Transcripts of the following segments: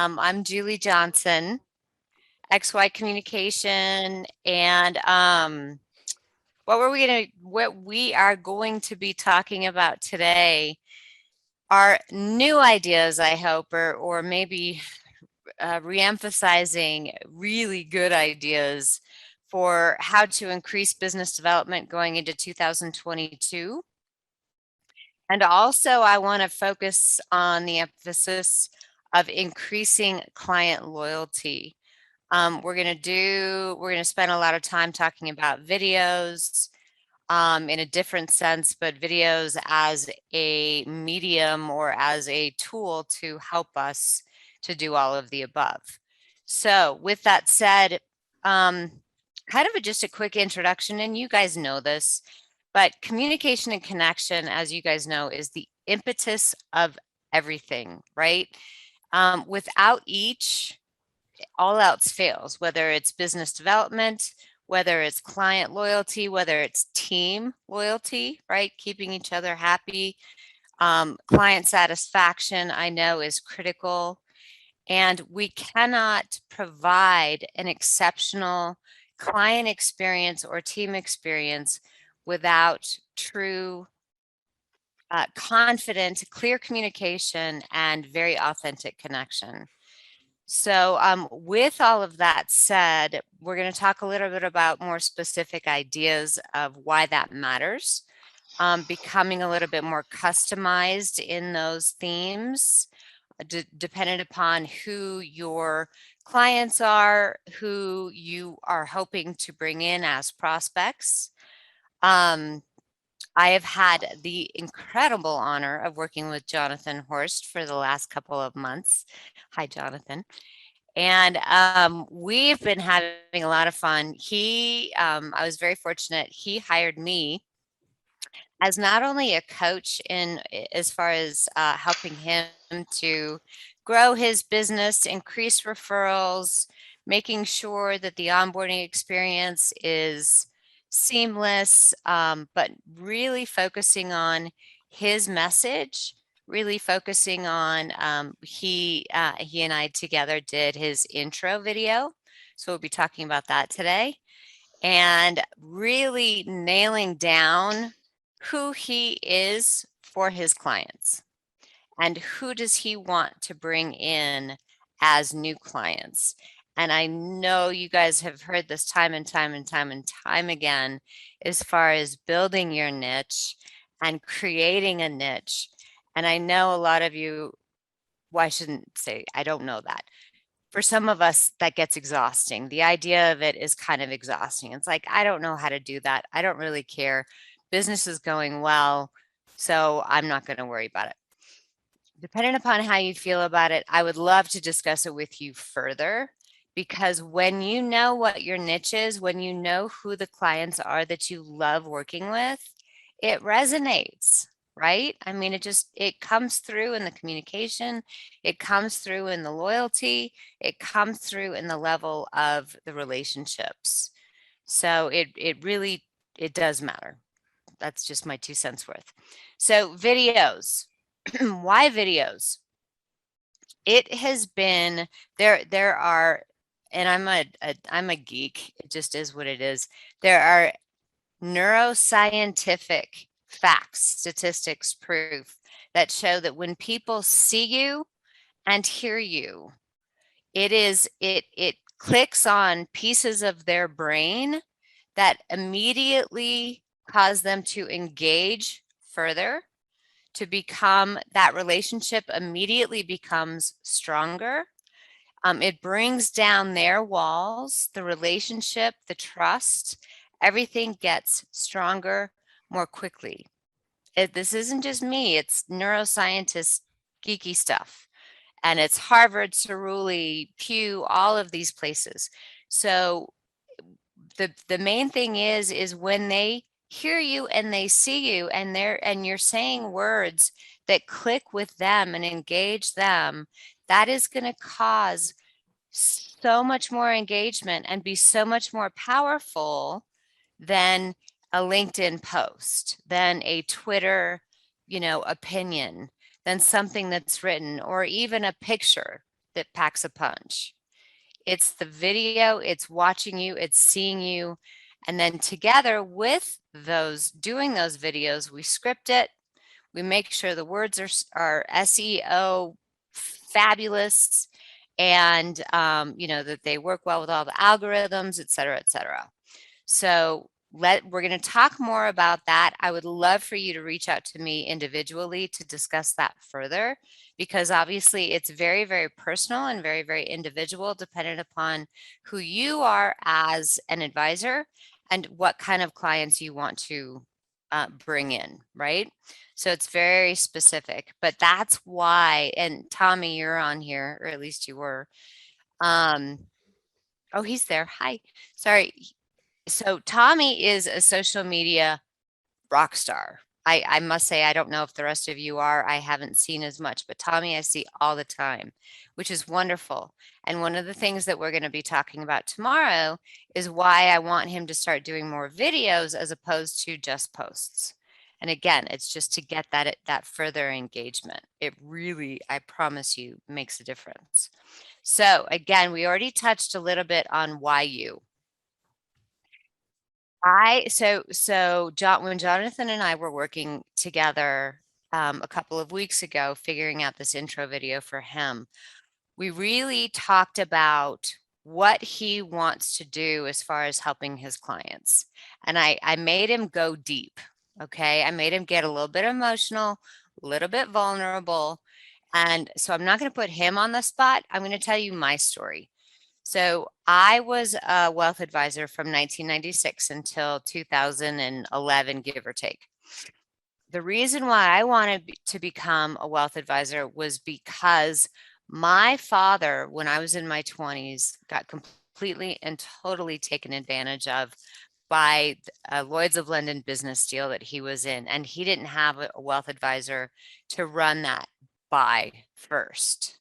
I'm Julie Johnson, XY Communication, and what we are going to be talking about today are new ideas, I hope, or maybe reemphasizing really good ideas for how to increase business development going into 2022. And also, I want to focus on the emphasis of increasing client loyalty. We're going to spend a lot of time talking about videos in a different sense, but videos as a medium or as a tool to help us to do all of the above. So with that said, just a quick introduction, and you guys know this, but communication and connection, as you guys know, is the impetus of everything, right? Without each, all else fails, whether it's business development, whether it's client loyalty, whether it's team loyalty, right? Keeping each other happy. Client satisfaction, I know, is critical. And we cannot provide an exceptional client experience or team experience without true, confident, clear communication and very authentic connection. So with all of that said, we're going to talk a little bit about more specific ideas of why that matters, becoming a little bit more customized in those themes, dependent upon who your clients are, who you are hoping to bring in as prospects. I have had the incredible honor of working with Jonathan Horst for the last couple of months. Hi, Jonathan. And we've been having a lot of fun. I was very fortunate. He hired me as not only a coach in as far as helping him to grow his business, increase referrals, making sure that the onboarding experience is seamless, but really focusing on his message, really focusing on he and I together did his intro video. So we'll be talking about that today and really nailing down who he is for his clients and who does he want to bring in as new clients. And I know you guys have heard this time and time and time and time again as far as building your niche and creating a niche. And I know a lot of you, well, I shouldn't say, I don't know that. For some of us, that gets exhausting. The idea of it is kind of exhausting. It's like, I don't know how to do that. I don't really care. Business is going well, so I'm not going to worry about it. Depending upon how you feel about it, I would love to discuss it with you further, because when you know what your niche is, when you know who the clients are that you love working with, it resonates, right? I mean, it comes through in the communication, it comes through in the loyalty, it comes through in the level of the relationships. So it does matter. That's just my 2 cents worth. So videos. Why videos? It has been there are, and I'm a geek. It just is what it is. There are neuroscientific facts, statistics, proof that show that when people see you and hear you, it clicks on pieces of their brain that immediately cause them to engage further, to become, that relationship immediately becomes stronger. It brings down their walls, the relationship, the trust, everything gets stronger more quickly. This isn't just me, it's neuroscientist geeky stuff. And it's Harvard, Cerulli, Pew, all of these places. So the main thing is when they hear you and they see you and you're saying words that click with them and engage them, that is going to cause so much more engagement and be so much more powerful than a LinkedIn post, than a Twitter, opinion, than something that's written, or even a picture that packs a punch. It's the video, it's watching you, it's seeing you. And then together with doing those videos, we script it. We make sure the words are SEO fabulous, and that they work well with all the algorithms, et cetera, et cetera. So we're going to talk more about that. I would love for you to reach out to me individually to discuss that further, because obviously it's very, very personal and very, very individual, dependent upon who you are as an advisor and what kind of clients you want to bring in, right? So it's very specific, but that's why, and Tommy, you're on here, or at least you were. Oh, he's there. Hi. Sorry. So Tommy is a social media rock star. I must say, I don't know if the rest of you are. I haven't seen as much, but Tommy I see all the time, which is wonderful. And one of the things that we're going to be talking about tomorrow is why I want him to start doing more videos as opposed to just posts. And again, it's just to get that further engagement. It really, I promise you, makes a difference. So again, we already touched a little bit on why you. When Jonathan and I were working together a couple of weeks ago, figuring out this intro video for him, we really talked about what he wants to do as far as helping his clients. And I made him go deep. Okay. I made him get a little bit emotional, a little bit vulnerable. And so I'm not going to put him on the spot. I'm going to tell you my story. So I was a wealth advisor from 1996 until 2011, give or take. The reason why I wanted to become a wealth advisor was because my father, when I was in my 20s, got completely and totally taken advantage of by a Lloyd's of London business deal that he was in. And he didn't have a wealth advisor to run that by first.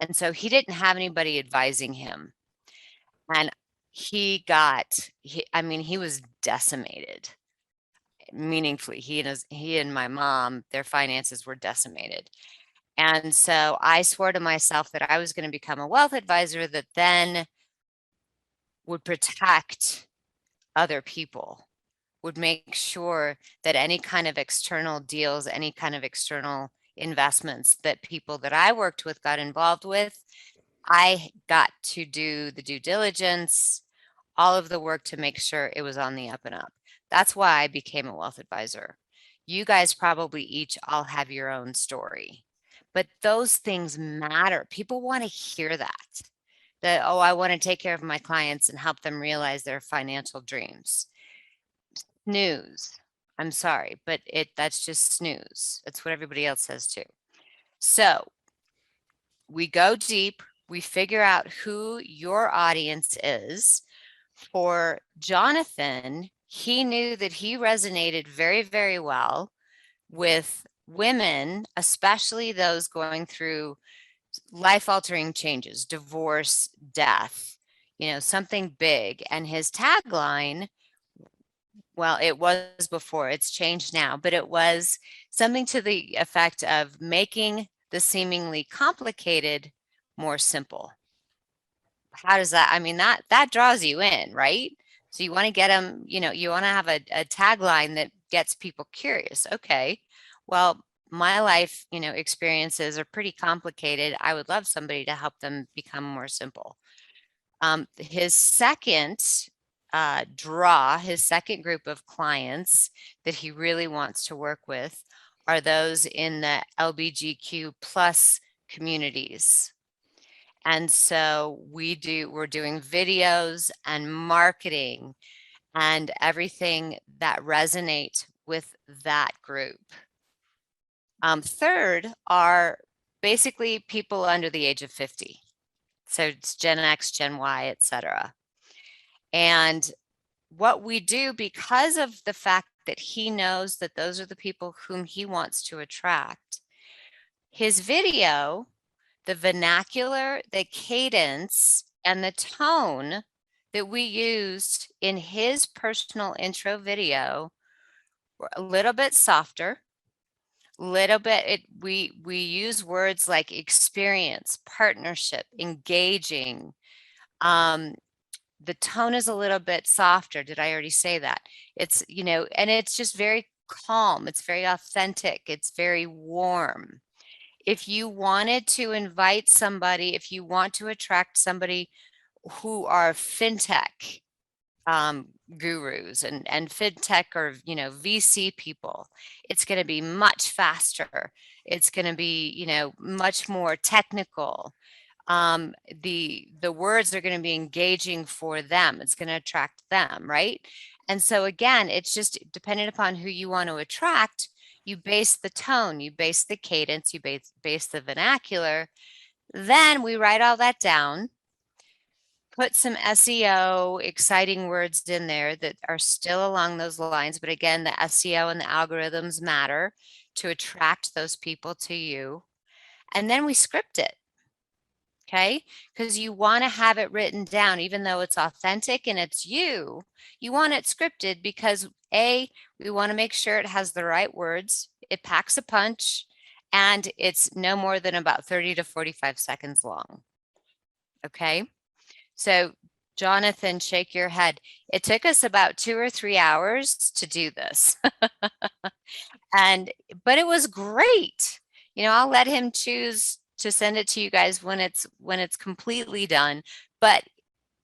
And so he didn't have anybody advising him. And he was decimated meaningfully. He and my mom, their finances were decimated. And so I swore to myself that I was going to become a wealth advisor that then would protect other people, would make sure that any kind of external deals, any kind of external investments that people that I worked with got involved with, I got to do the due diligence, all of the work to make sure it was on the up and up. That's why I became a wealth advisor. You guys probably each all have your own story, but those things matter. People want to hear that, oh, I want to take care of my clients and help them realize their financial dreams. Snooze. I'm sorry, but that's just snooze. That's what everybody else says too. So we go deep, we figure out who your audience is. For Jonathan, he knew that he resonated very, very well with women, especially those going through life-altering changes, divorce, death, something big. And his tagline, well, it was before, it's changed now, but it was something to the effect of making the seemingly complicated more simple. How does that, that draws you in, right? So you want to get them, you want to have a tagline that gets people curious. Okay, well, my life, experiences are pretty complicated. I would love somebody to help them become more simple. His second his second group of clients that he really wants to work with are those in the LBGQ plus communities. And so we're doing videos and marketing and everything that resonates with that group. Third are basically people under the age of 50. So it's Gen X, Gen Y, etc. And what we do, because of the fact that he knows that those are the people whom he wants to attract, his video, the vernacular, the cadence, and the tone that we used in his personal intro video were a little bit softer, little bit, we use words like experience, partnership, engaging. The tone is a little bit softer. Did I already say that? It's, and it's just very calm. It's very authentic. It's very warm. If you wanted to invite somebody, if you want to attract somebody who are fintech gurus and fintech or VC people, it's going to be much faster. It's going to be much more technical. The words are going to be engaging for them. It's going to attract them, right? And so again, it's just dependent upon who you want to attract. You base the tone, you base the cadence, you base the vernacular. Then we write all that down, put some SEO exciting words in there that are still along those lines. But again, the SEO and the algorithms matter to attract those people to you. And then we script it. Okay, because you want to have it written down, even though it's authentic and it's you want it scripted because we want to make sure it has the right words, it packs a punch, and it's no more than about 30 to 45 seconds long. Okay, so Jonathan, shake your head. It took us about 2 or 3 hours to do this. But it was great. I'll let him choose to send it to you guys when it's completely done, but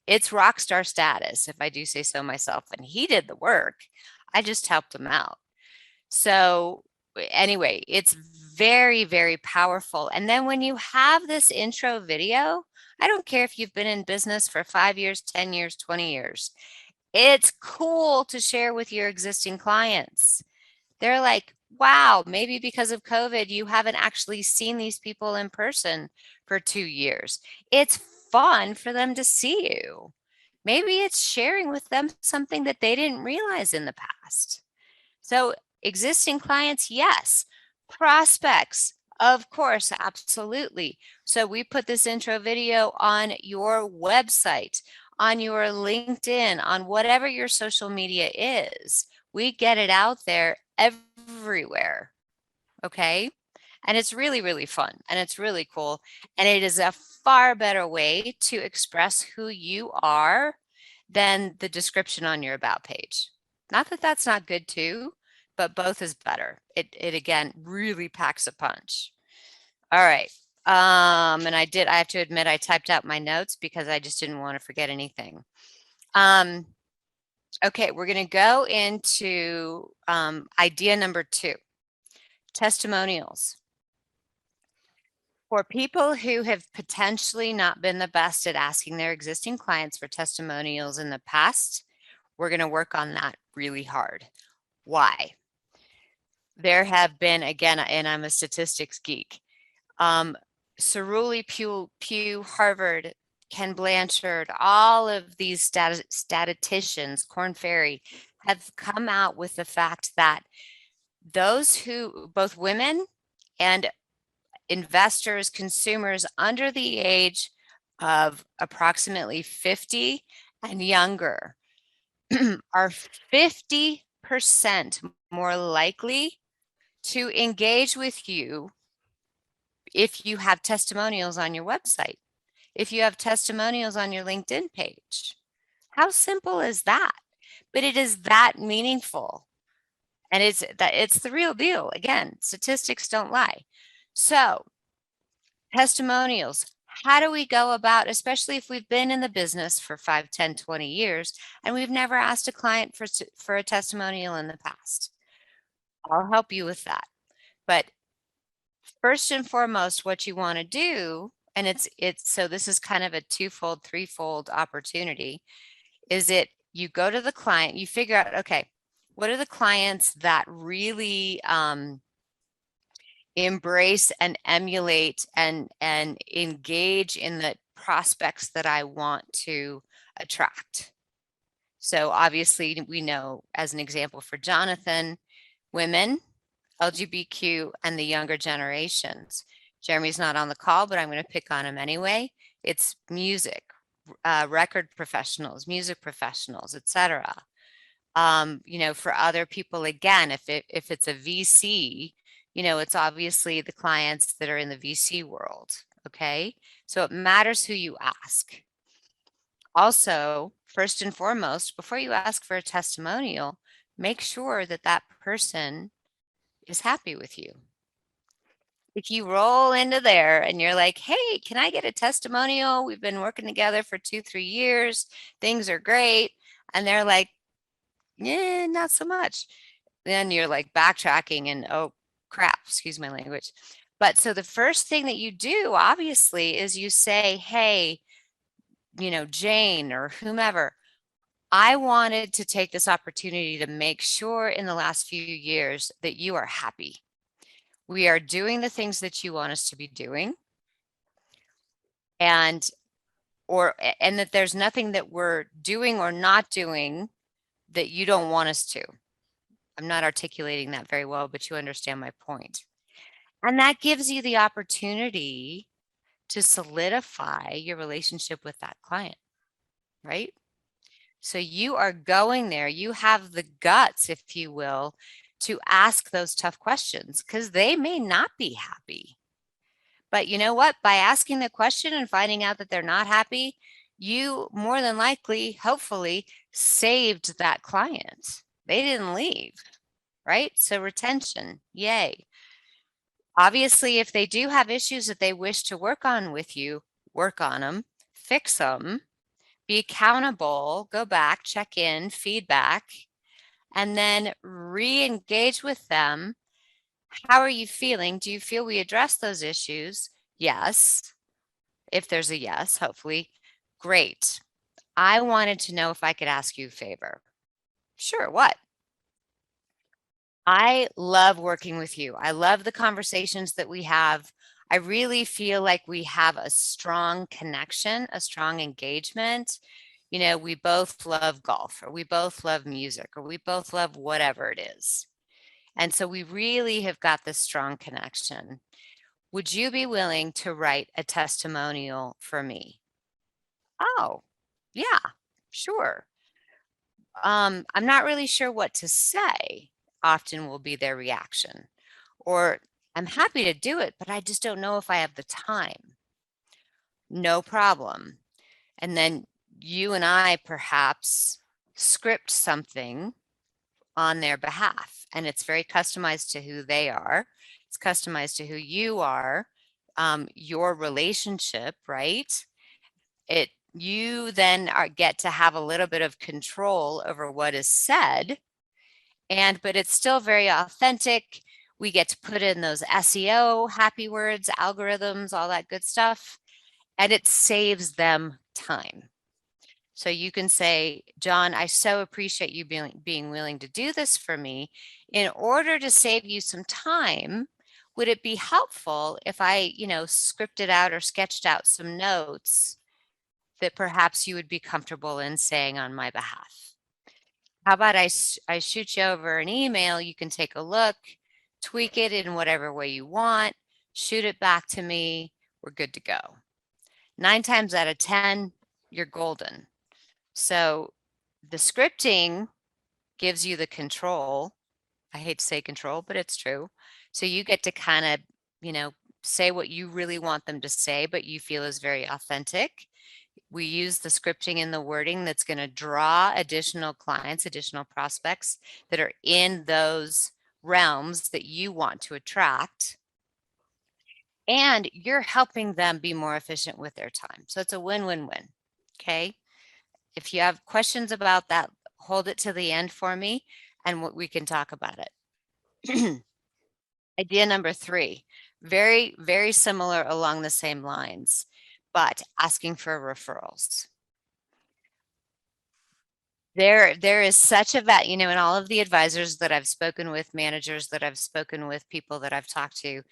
it's rock star status, if I do say so myself. And he did the work. I just helped him out. So anyway, it's very, very powerful. And then when you have this intro video, I don't care if you've been in business for 5 years, 10 years, 20 years. It's cool to share with your existing clients. They're like, wow, maybe because of COVID, you haven't actually seen these people in person for 2 years. It's fun for them to see you. Maybe it's sharing with them something that they didn't realize in the past. So existing clients, yes. Prospects, of course, absolutely. So we put this intro video on your website, on your LinkedIn, on whatever your social media is. We get it out there everywhere. Okay. And it's really, really fun and it's really cool. And it is a far better way to express who you are than the description on your about page. Not that that's not good too, but both is better. It again really packs a punch. All right. And I have to admit, I typed out my notes because I just didn't want to forget anything. Okay, we're going to go into idea number 2, testimonials. For people who have potentially not been the best at asking their existing clients for testimonials in the past, we're going to work on that really hard. Why? There have been, again, and I'm a statistics geek, Cerulli, Pugh, Harvard, Ken Blanchard, all of these statisticians, Korn Ferry, have come out with the fact that those who, both women and investors, consumers under the age of approximately 50 and younger are 50% more likely to engage with you if you have testimonials on your website, if you have testimonials on your LinkedIn page. How simple is that? But it is that meaningful. And it's the real deal. Again, statistics don't lie. So testimonials, how do we go about, especially if we've been in the business for 5, 10, 20 years, and we've never asked a client for a testimonial in the past? I'll help you with that. But first and foremost, what you want to do, and it's so this is kind of a twofold, threefold opportunity, is you go to the client, you figure out, okay, what are the clients that really embrace and emulate and engage in the prospects that I want to attract? So obviously we know, as an example for Jonathan, women, LGBTQ, and the younger generations. Jeremy's not on the call, but I'm going to pick on him anyway. It's music, record professionals, music professionals, etc. For other people, again, if it's a VC, It's obviously the clients that are in the VC world. Okay. So it matters who you ask. Also, first and foremost, before you ask for a testimonial, make sure that that person is happy with you. If you roll into there and you're like, hey, can I get a testimonial? We've been working together for 2-3 years. Things are great. And they're like, yeah, not so much. Then you're like backtracking and, oh crap, excuse my language. But so the first thing that you do, obviously, is you say, hey, Jane or whomever, I wanted to take this opportunity to make sure in the last few years that you are happy. We are doing the things that you want us to be doing. And that there's nothing that we're doing or not doing that you don't want us to. I'm not articulating that very well, but you understand my point. And that gives you the opportunity to solidify your relationship with that client, right? So you are going there, you have the guts, if you will, to ask those tough questions because they may not be happy. But you know what? By asking the question and finding out that they're not happy, you more than likely, hopefully, saved that client. They didn't leave, right? So retention, yay. Obviously, if they do have issues that they wish to work on with you, work on them, fix them, be accountable, go back, check in, feedback, and then re-engage with them. How are you feeling? Do you feel we addressed those issues? Yes. If there's a yes, hopefully. Great. I wanted to know if I could ask you a favor. Sure, what? I love working with you. I love the conversations that we have. I really feel like we have a strong connection, a strong engagement. We both love golf, or we both love music, or we both love whatever it is. And so we really have got this strong connection. Would you be willing to write a testimonial for me? Oh, yeah, sure. I'm not really sure what to say, often will be their reaction. Or I'm happy to do it, but I just don't know if I have the time. No problem. And then you and I perhaps script something on their behalf, and it's very customized to who they are. It's customized to who you are, your relationship, right? You then get to have a little bit of control over what is said, but it's still very authentic. We get to put in those SEO, happy words, algorithms, all that good stuff, and it saves them time. So you can say, John, I so appreciate you being willing to do this for me. In order to save you some time, would it be helpful if I, scripted out or sketched out some notes that perhaps you would be comfortable in saying on my behalf? How about I shoot you over an email, you can take a look, tweak it in whatever way you want, shoot it back to me, we're good to go. 9 times out of 10, you're golden. So the scripting gives you the control. I hate to say control, but it's true. So you get to kind of, say what you really want them to say, but you feel is very authentic. We use the scripting and the wording that's going to draw additional clients, additional prospects that are in those realms that you want to attract. And you're helping them be more efficient with their time. So it's a win-win-win. Okay. If you have questions about that, hold it to the end for me and we can talk about it. Idea number 3, very, very similar along the same lines, but asking for referrals. There is such a in all of the advisors that I've spoken with, managers that I've spoken with, people that I've talked to,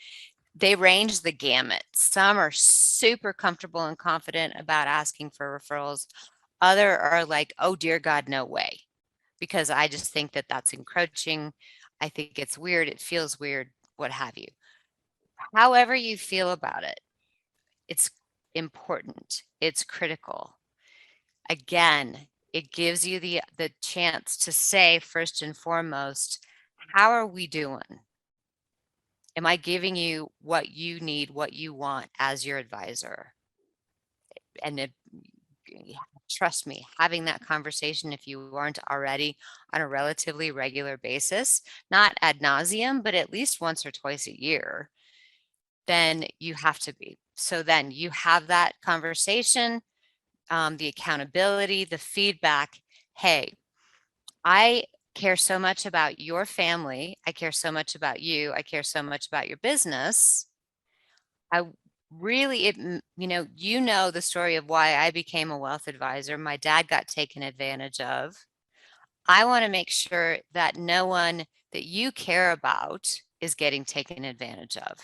they range the gamut. Some are super comfortable and confident about asking for referrals. Other are like, oh dear God, no way, because I just think that that's encroaching. I think it's weird. It feels weird, what have you. However you feel about it, it's important. It's critical. Again, it gives you the chance to say, first and foremost, how are we doing? Am I giving you what you need, what you want as your advisor? And trust me, having that conversation, if you weren't already, on a relatively regular basis, not ad nauseum, but at least once or twice a year, then you have to be. So then you have that conversation, the accountability, the feedback. Hey, I care so much about your family. I care so much about you. I care so much about your business. I really, you know the story of why I became a wealth advisor. My dad got taken advantage of. I want to make sure that no one that you care about is getting taken advantage of.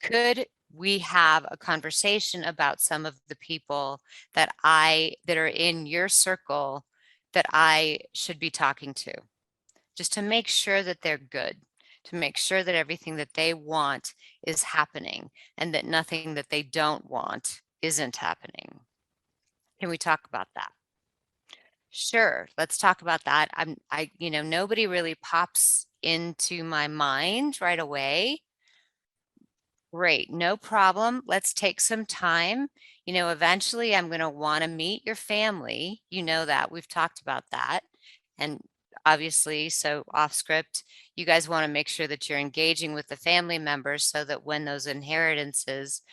Could we have a conversation about some of the people that are in your circle that I should be talking to, just to make sure that they're good, to make sure that everything that they want is happening and that nothing that they don't want isn't happening? Can we talk about that? Sure, let's talk about that. Nobody really pops into my mind right away. Great, no problem. Let's take some time. Eventually I'm going to want to meet your family. You know that. We've talked about that. And obviously, so off script, you guys want to make sure that you're engaging with the family members so that when those inheritances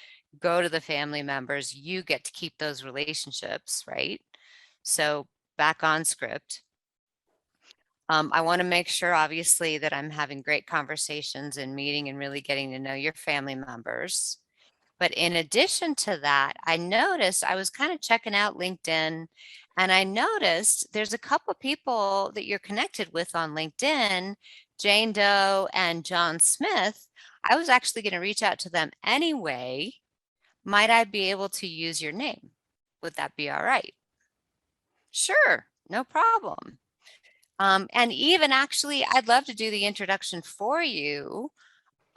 go to the family members, you get to keep those relationships, right? So back on script. I want to make sure, obviously, that I'm having great conversations and meeting and really getting to know your family members. But in addition to that, I noticed I was kind of checking out LinkedIn, and I noticed there's a couple of people that you're connected with on LinkedIn, Jane Doe and John Smith. I was actually going to reach out to them anyway. Might I be able to use your name? Would that be all right? Sure, no problem. And even actually, I'd love to do the introduction for you.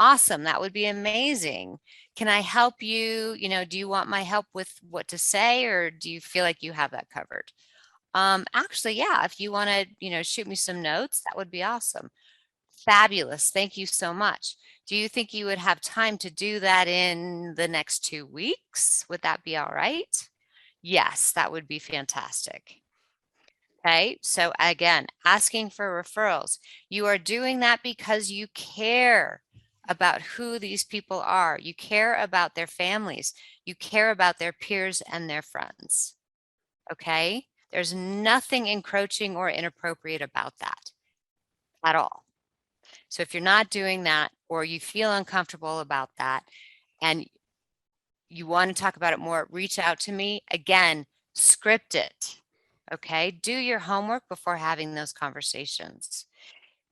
Awesome. That would be amazing. Can I help you? Do you want my help with what to say, or do you feel like you have that covered? Actually, yeah, if you want to, shoot me some notes, that would be awesome. Fabulous. Thank you so much. Do you think you would have time to do that in the next 2 weeks? Would that be all right? Yes, that would be fantastic. Okay, so again, asking for referrals. You are doing that because you care about who these people are. You care about their families. You care about their peers and their friends. Okay, there's nothing encroaching or inappropriate about that at all. So if you're not doing that, or you feel uncomfortable about that, and you want to talk about it more, reach out to me. Again, script it. Okay, do your homework before having those conversations.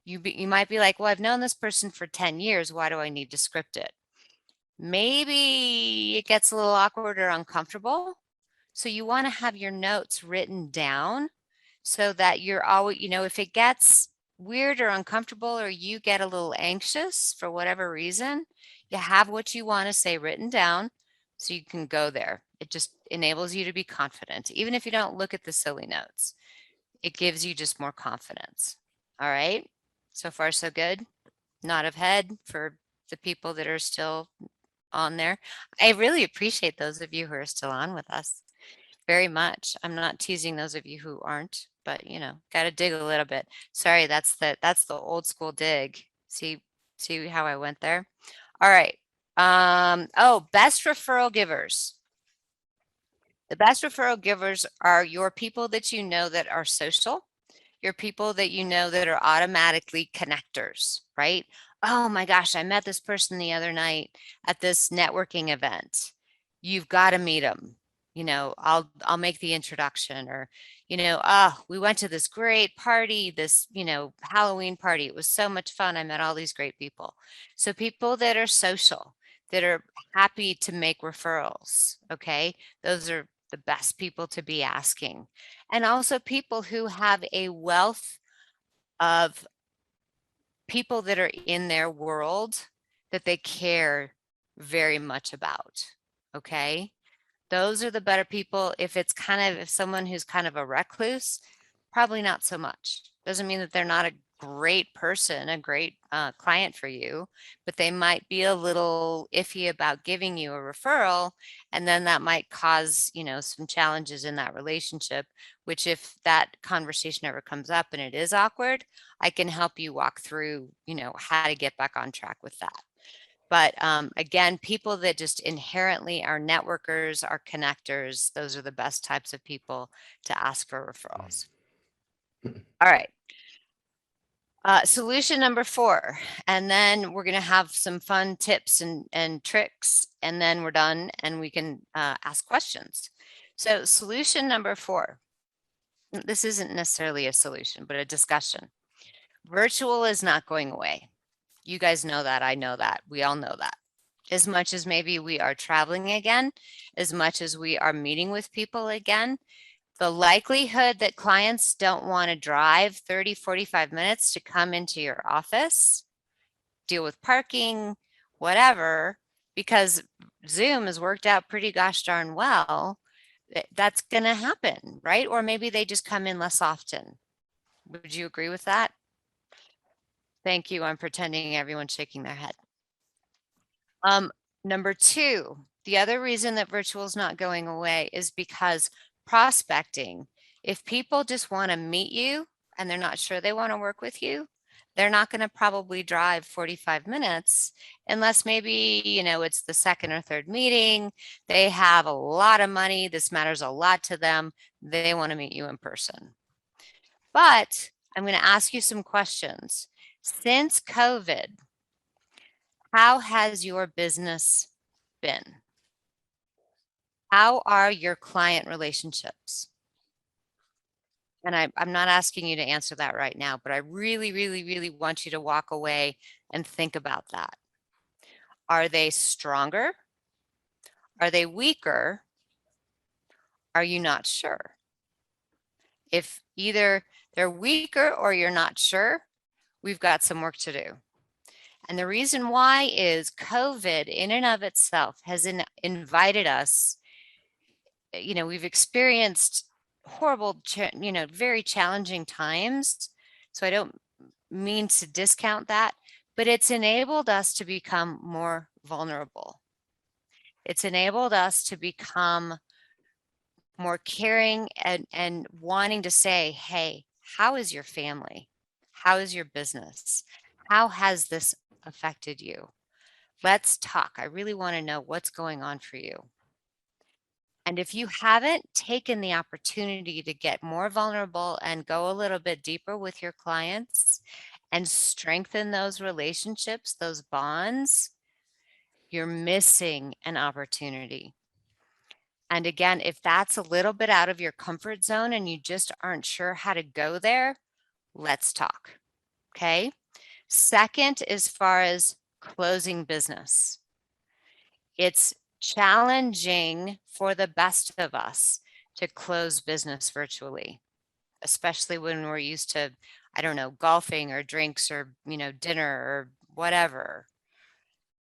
You might be like, well, I've known this person for 10 years. Why do I need to script it? Maybe it gets a little awkward or uncomfortable. So you want to have your notes written down so that you're always, if it gets weird or uncomfortable, or you get a little anxious for whatever reason, you have what you want to say written down so you can go there. It just enables you to be confident. Even if you don't look at the silly notes, it gives you just more confidence. All right. So far, so good. Nod of head for the people that are still on there. I really appreciate those of you who are still on with us very much. I'm not teasing those of you who aren't, but got to dig a little bit. Sorry, that's the old school dig. See how I went there? All right. Best referral givers. The best referral givers are your people that you know that are social, your people that you know that are automatically connectors, right? Oh my gosh, I met this person the other night at this networking event. You've got to meet them. I'll make the introduction, or we went to this great party, this Halloween party. It was so much fun. I met all these great people. So people that are social, that are happy to make referrals, okay? Those are the best people to be asking. And also people who have a wealth of people that are in their world that they care very much about, okay? Those are the better people. If someone who's kind of a recluse, probably not so much. Doesn't mean that they're not a great person, a great client for you, but they might be a little iffy about giving you a referral. And then that might cause, some challenges in that relationship, which if that conversation ever comes up and it is awkward, I can help you walk through, how to get back on track with that. But again, people that just inherently are networkers, are connectors, those are the best types of people to ask for referrals. All right. Solution number 4, and then we're going to have some fun tips and tricks, and then we're done and we can ask questions. So solution number 4, this isn't necessarily a solution, but a discussion. Virtual is not going away. You guys know that. I know that. We all know that. As much as maybe we are traveling again, as much as we are meeting with people again, the likelihood that clients don't want to drive 30, 45 minutes to come into your office, deal with parking, whatever, because Zoom has worked out pretty gosh darn well, that's going to happen, right? Or maybe they just come in less often. Would you agree with that? Thank you. I'm pretending everyone's shaking their head. Number 2, the other reason that virtual is not going away is because prospecting, if people just want to meet you and they're not sure they want to work with you, they're not going to probably drive 45 minutes unless maybe, it's the second or third meeting. They have a lot of money. This matters a lot to them. They want to meet you in person. But I'm going to ask you some questions. Since COVID, how has your business been? How are your client relationships? And I'm not asking you to answer that right now, but I really, really, really want you to walk away and think about that. Are they stronger? Are they weaker? Are you not sure? If either they're weaker or you're not sure, we've got some work to do. And the reason why is COVID in and of itself has invited us, we've experienced horrible, very challenging times. So I don't mean to discount that, but it's enabled us to become more vulnerable. It's enabled us to become more caring and wanting to say, hey, how is your family? How is your business? How has this affected you? Let's talk. I really want to know what's going on for you. And if you haven't taken the opportunity to get more vulnerable and go a little bit deeper with your clients and strengthen those relationships, those bonds, you're missing an opportunity. And again, if that's a little bit out of your comfort zone and you just aren't sure how to go there, let's talk. Okay. Second, as far as closing business, it's challenging for the best of us to close business virtually, especially when we're used to, I don't know, golfing or drinks or, dinner or whatever.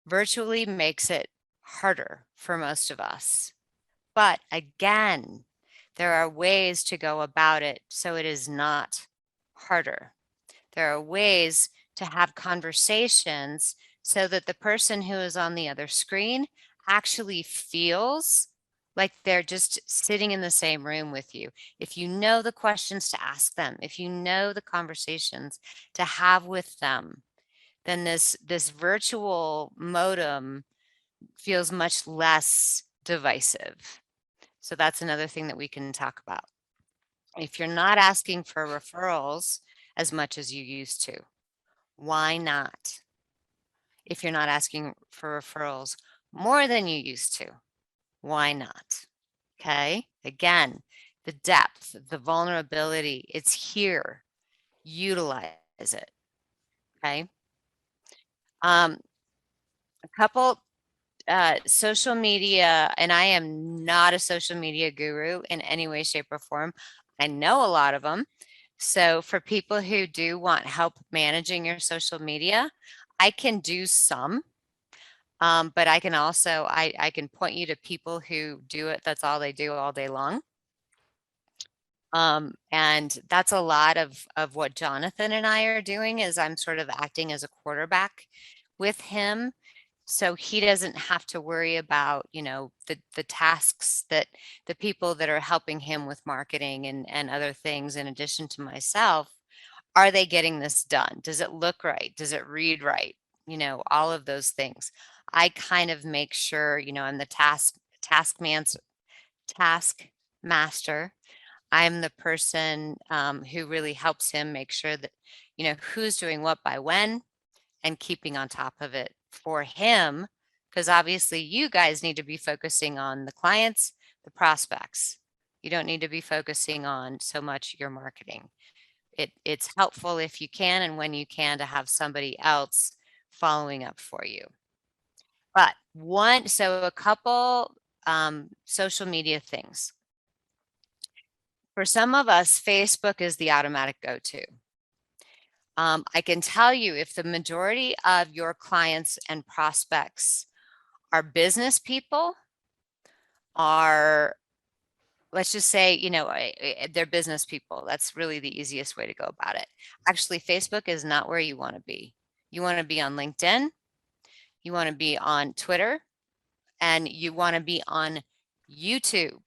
Virtually makes it harder for most of us. But again, there are ways to go about it so it is not harder. There are ways to have conversations so that the person who is on the other screen actually feels like they're just sitting in the same room with you. If you know the questions to ask them, if you know the conversations to have with them, then this virtual modem feels much less divisive. So that's another thing that we can talk about. If you're not asking for referrals as much as you used to, why not? If you're not asking for referrals more than you used to, why not? Okay. Again, the depth, the vulnerability, it's here. Utilize it. Okay. A couple social media, and I am not a social media guru in any way, shape, or form. I know a lot of them. So for people who do want help managing your social media, I can do some, but I can also, I can point you to people who do it. That's all they do all day long. And that's a lot of what Jonathan and I are doing, is I'm sort of acting as a quarterback with him. So he doesn't have to worry about, the tasks that the people that are helping him with marketing and other things in addition to myself. Are they getting this done? Does it look right? Does it read right? All of those things. I kind of make sure, I'm the task master. I'm the person who really helps him make sure that, who's doing what by when, and keeping on top of it for him. Because obviously you guys need to be focusing on the clients, the prospects. You don't need to be focusing on so much your marketing. It's helpful if you can and when you can to have somebody else following up for you. But so a couple social media things. For some of us, Facebook is the automatic go-to. I can tell you, if the majority of your clients and prospects are business people, let's just say, they're business people. That's really the easiest way to go about it. Actually, Facebook is not where you want to be. You want to be on LinkedIn, you want to be on Twitter, and you want to be on YouTube.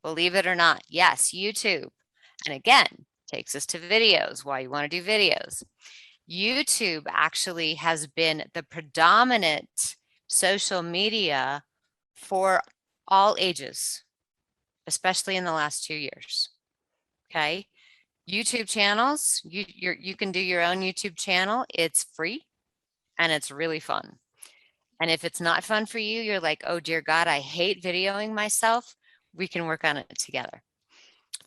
Believe it or not, yes, YouTube. And again, takes us to videos, why you want to do videos. YouTube actually has been the predominant social media for all ages, especially in the last 2 years. Okay. YouTube channels, you can do your own YouTube channel. It's free and it's really fun. And if it's not fun for you, you're like, oh dear God, I hate videoing myself. We can work on it together.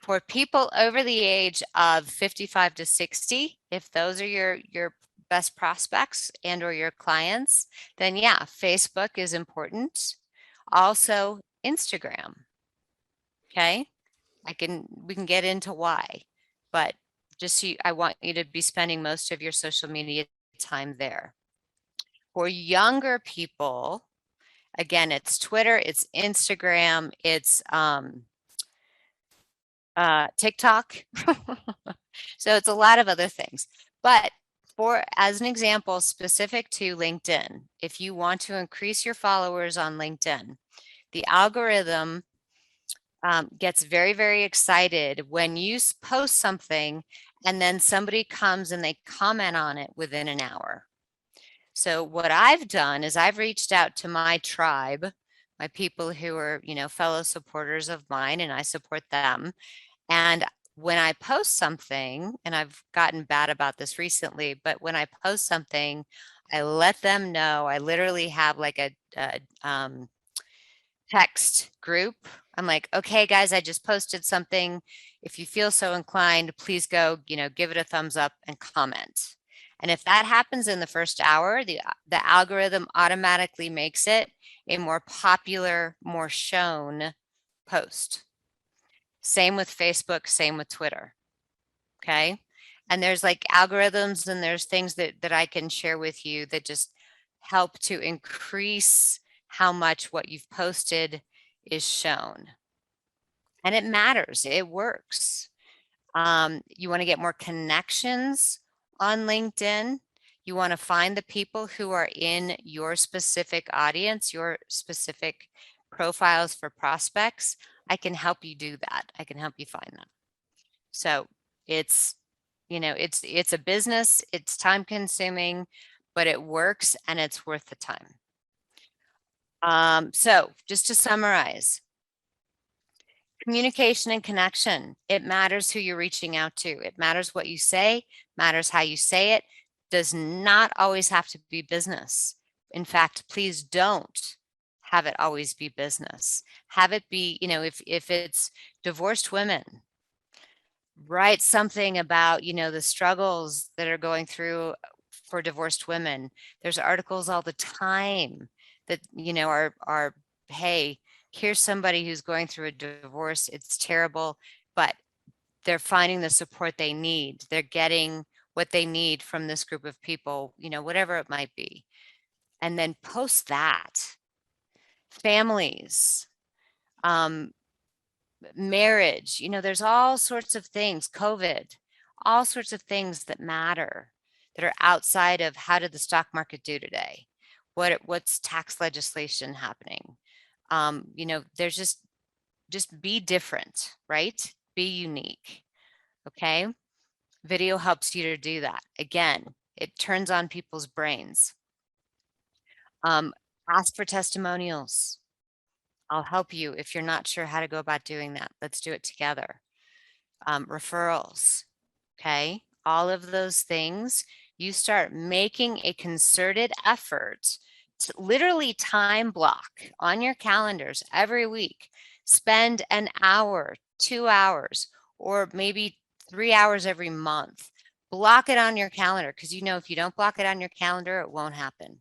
For people over the age of 55 to 60, if those are your best prospects and or your clients, then yeah, Facebook is important. Also Instagram. Okay. We can get into why, but I want you to be spending most of your social media time there. For younger people, again, it's Twitter, it's Instagram, it's TikTok. So it's a lot of other things. But as an example, specific to LinkedIn, if you want to increase your followers on LinkedIn, the algorithm gets very, very excited when you post something and then somebody comes and they comment on it within an hour. So what I've done is I've reached out to my tribe, my people who are, fellow supporters of mine, and I support them. And when I post something, and I've gotten bad about this recently, but when I post something, I let them know. I literally have like a text group. I'm like, okay, guys, I just posted something. If you feel so inclined, please go, give it a thumbs up and comment. And if that happens in the first hour, the algorithm automatically makes it a more popular, more shown post. Same with Facebook, same with Twitter. Okay. And there's like algorithms and there's things that I can share with you that just help to increase how much what you've posted is shown. And it matters, it works. You want to get more connections on LinkedIn. You want to find the people who are in your specific audience, your specific profiles for prospects. I can help you do that. I can help you find them. So it's, it's a business, it's time consuming, but it works and it's worth the time. So just to summarize, communication and connection. It matters who you're reaching out to. It matters what you say, matters how you say it. Does not always have to be business. In fact, please don't have it always be business. Have it be, if it's divorced women, write something about, the struggles that are going through for divorced women. There's articles all the time that, are, hey, here's somebody who's going through a divorce. It's terrible, but they're finding the support they need. They're getting what they need from this group of people, whatever it might be. And then post that. Families. marriage, there's all sorts of things, COVID, all sorts of things that matter that are outside of how did the stock market do today? What's tax legislation happening? There's just be different, right? Be unique. Okay. Video helps you to do that. Again, it turns on people's brains. Ask for testimonials. I'll help you if you're not sure how to go about doing that. Let's do it together. Referrals. Okay. All of those things, you start making a concerted effort to literally time block on your calendars every week. Spend an hour, 2 hours, or maybe 3 hours every month. Block it on your calendar, because if you don't block it on your calendar, it won't happen.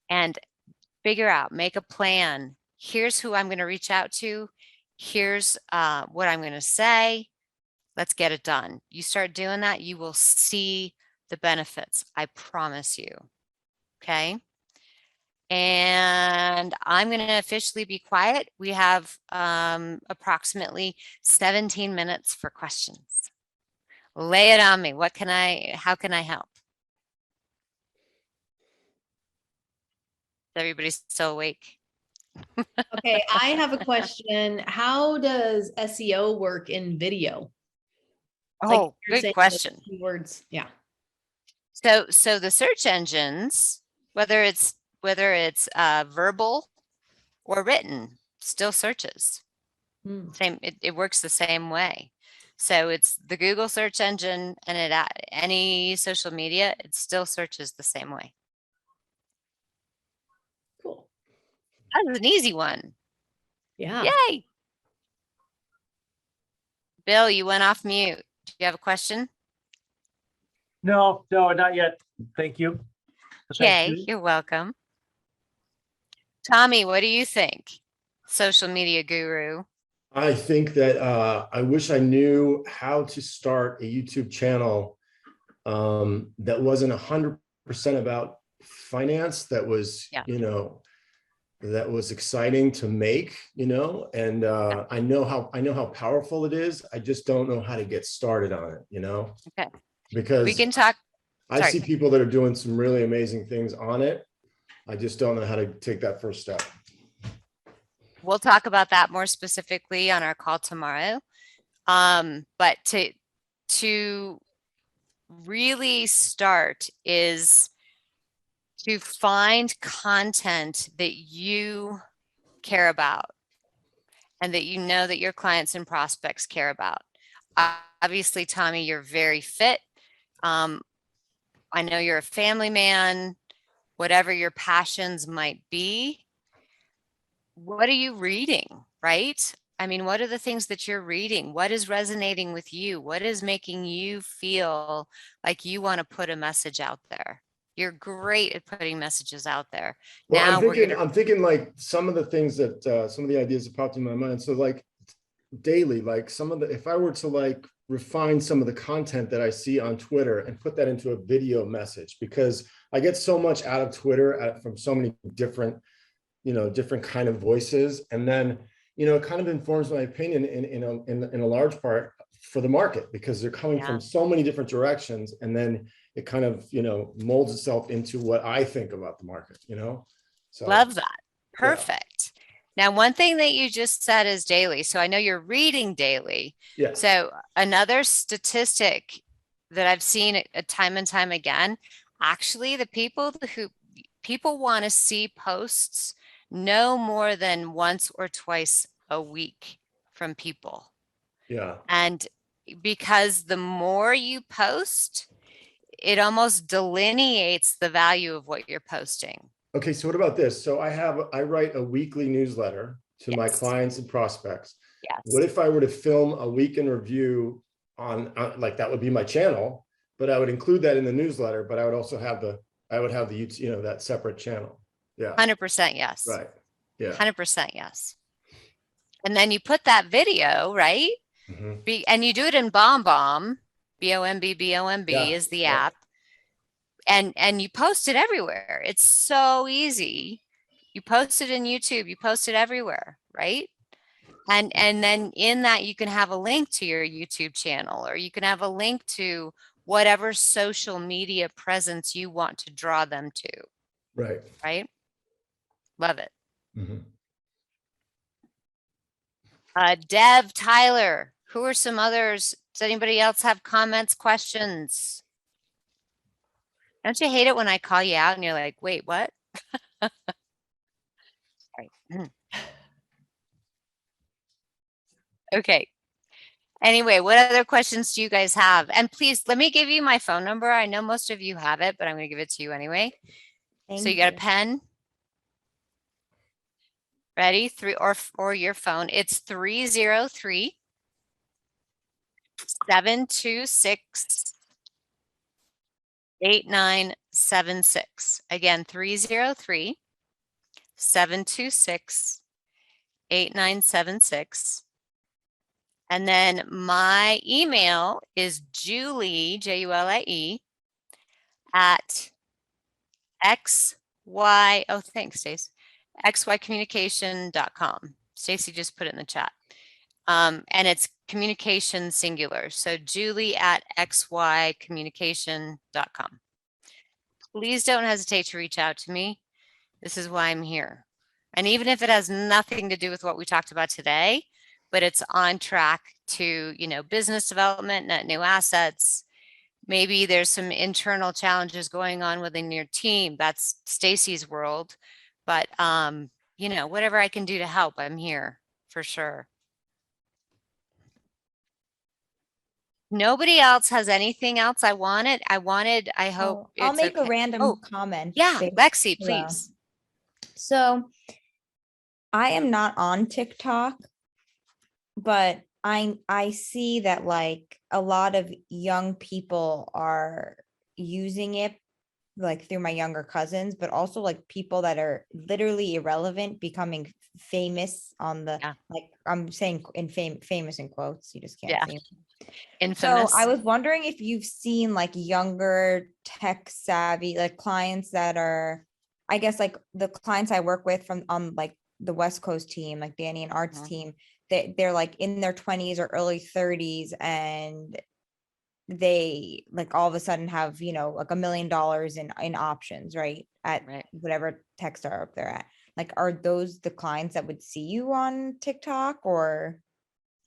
And figure out, make a plan. Here's who I'm going to reach out to. Here's what I'm going to say. Let's get it done. You start doing that, you will see the benefits. I promise you. Okay. And I'm going to officially be quiet. We have approximately 17 minutes for questions. Lay it on me. How can I help? Everybody's still awake. Okay, I have a question. How does SEO work in video? Oh, good question. Keywords, yeah. So the search engines, whether it's verbal or written, still searches. Same, it works the same way. So it's the Google search engine, and any social media, it still searches the same way. Cool. That was an easy one. Yeah. Yay. Bill, you went off mute. Do you have a question? No, not yet. Thank you. Okay, you're welcome. Tommy, what do you think? Social media guru. I think that I wish I knew how to start a YouTube channel that wasn't 100% about finance, that was, that was exciting to make, and I know how powerful it is. I just don't know how to get started on it, Okay. Because we can talk. I see people that are doing some really amazing things on it. I just don't know how to take that first step. We'll talk about that more specifically on our call tomorrow. But to really start is to find content that you care about and that that your clients and prospects care about. Obviously, Tommy, you're very fit. I know you're a family man, whatever your passions might be. What are you reading, right? I mean, what are the things that you're reading? What is resonating with you? What is making you feel like you want to put a message out there? You're great at putting messages out there. Well, now I'm thinking like some of the things that some of the ideas that popped in my mind. So like daily, like if I were to like refine some of the content that I see on Twitter and put that into a video message, because I get so much out of Twitter from so many different, different kind of voices. And then, it kind of informs my opinion in a large part for the market, because they're coming from so many different directions. And then it kind of, molds itself into what I think about the market, So love that. Perfect. Yeah. Now, one thing that you just said is daily. So I know you're reading daily. Yeah. So another statistic that I've seen time and time again, actually, the people want to see posts no more than once or twice a week from people. Yeah. And because the more you post, it almost delineates the value of what you're posting. Okay, so what about this? So I write a weekly newsletter to my clients and prospects. Yes. What if I were to film a week in review on like, that would be my channel, but I would include that in the newsletter, but I would also have the that separate channel. Yeah. 100% yes. Right. Yeah. 100% yes. And then you put that video, right? Mm-hmm. And you do it in BombBomb, BOMB is the app. And you post it everywhere. It's so easy. You post it in YouTube, you post it everywhere, right? And then in that, you can have a link to your YouTube channel, or you can have a link to whatever social media presence you want to draw them to, Right. right? Love it. Mhm. Deb, Tyler, who are some others? Does anybody else have comments, questions? Don't you hate it when I call you out and you're like, wait, what? Sorry. Okay. Anyway, what other questions do you guys have? And please, let me give you my phone number. I know most of you have it, but I'm going to give it to you anyway. So you got a pen? Ready? Or your phone. It's 303 726 8976. Again, 303 726 8976. And then my email is Julie, Julie, at XY, oh, thanks, Stace, xycommunication.com. Stacy just put it in the chat. And it's communication singular. So Julie at xycommunication.com. Please don't hesitate to reach out to me. This is why I'm here. And even if it has nothing to do with what we talked about today, but it's on track to, business development, net new assets. Maybe there's some internal challenges going on within your team. That's Stacy's world. But, whatever I can do to help, I'm here for sure. Nobody else has anything else I hope. I'll make a okay. random comment. Yeah, based- Lexi, Hello. please. So I am not on TikTok, but I see that like a lot of young people are using it, like through my younger cousins, but also like people that are literally irrelevant becoming famous on the, Yeah. like I'm saying in famous in quotes, you just can't Yeah. see 'em. Infamous. So I was wondering if you've seen like younger tech savvy, like clients that are, I guess like the clients I work with from like the West Coast team, like Danny and Art's Mhm. team, they're like in their 20s or early 30s, and they like all of a sudden have, like $1 million in options, right? At Right. whatever tech startup they're at. Like, are those the clients that would see you on TikTok or?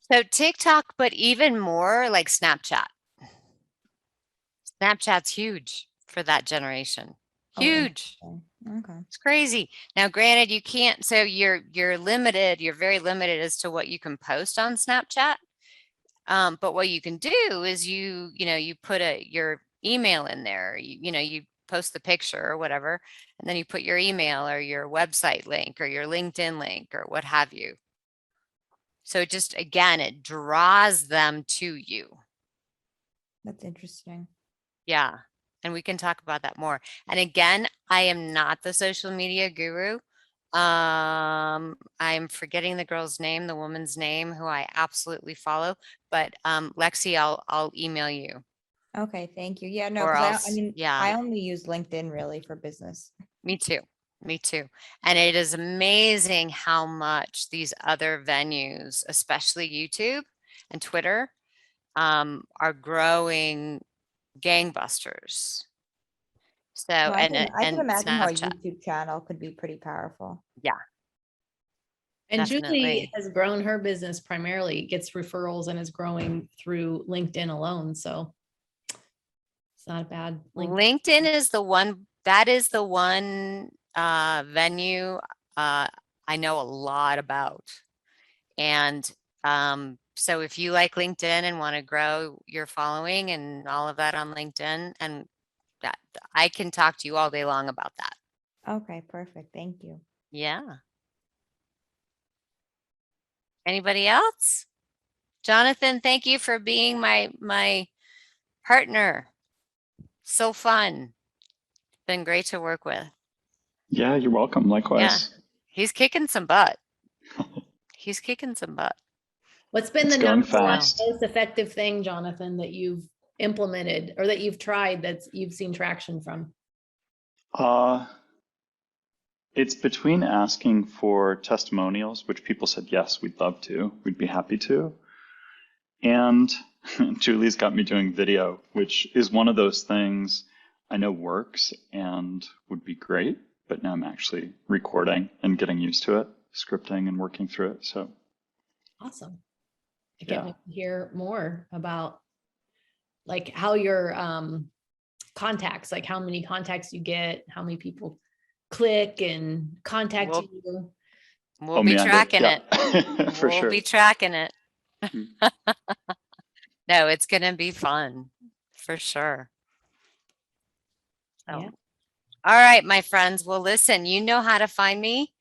So TikTok, but even more like Snapchat. Snapchat's huge for that generation. Oh, Huge. Okay. It's crazy. Now, granted, you can't, so you're limited, you're very limited as to what you can post on Snapchat. But what you can do is you put your email in there, you post the picture or whatever, and then you put your email or your website link or your LinkedIn link or what have you. So it draws them to you. That's interesting. Yeah. And we can talk about that more. And again, I am not the social media guru. I'm forgetting the girl's name, the woman's name who I absolutely follow, but Lexi, I'll email you. Okay, thank you. Yeah, no, Or because I else, mean, yeah. I only use LinkedIn really for business. Me too. Me too. And it is amazing how much these other venues, especially YouTube and Twitter, are growing gangbusters. So, No, I can and imagine how a Snapchat. YouTube channel could be pretty powerful. Yeah. And Julie Definitely. has grown her business primarily, gets referrals and is growing through LinkedIn alone. So it's not a bad link. LinkedIn is the one, that is the one venue I know a lot about. And so if you like LinkedIn and want to grow your following and all of that on LinkedIn, and that I can talk to you all day long about that. Okay, perfect. Thank you. Yeah. Anybody else? Jonathan, thank you for being my partner. So fun. Been great to work with. Yeah, you're welcome. Likewise. He's kicking some butt. He's kicking some butt. What's been It's the going number one fast. most effective thing, Jonathan, that you've implemented or that you've tried that you've seen traction from? It's between asking for testimonials, which people said, yes, we'd love to, we'd be happy to. And Julie's got me doing video, which is one of those things I know works and would be great, but now I'm actually recording and getting used to it, scripting and working through it. So Awesome. I Yeah. can't wait to hear more about like how your contacts, like how many contacts you get, how many people click and contact Well, you. We'll be tracking it. it. For We'll sure. be tracking it. Mm. No, it's going to be fun for sure. So, Yeah. all right, my friends. Well, listen, you know how to find me.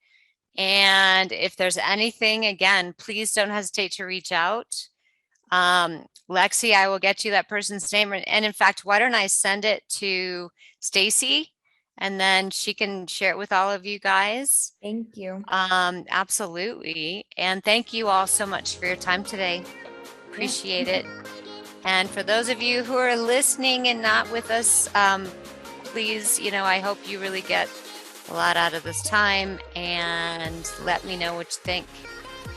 And if there's anything, again, please don't hesitate to reach out. Lexi, I will get you that person's name. And in fact, why don't I send it to Stacy and then she can share it with all of you guys. Thank you. Absolutely. And thank you all so much for your time today. Appreciate it. And for those of you who are listening and not with us, please, I hope you really get a lot out of this time and let me know what you think.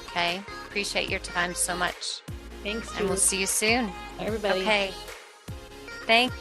Okay. Appreciate your time so much. Thanks. And we'll Julie. see you soon. Bye, everybody. Okay. Thank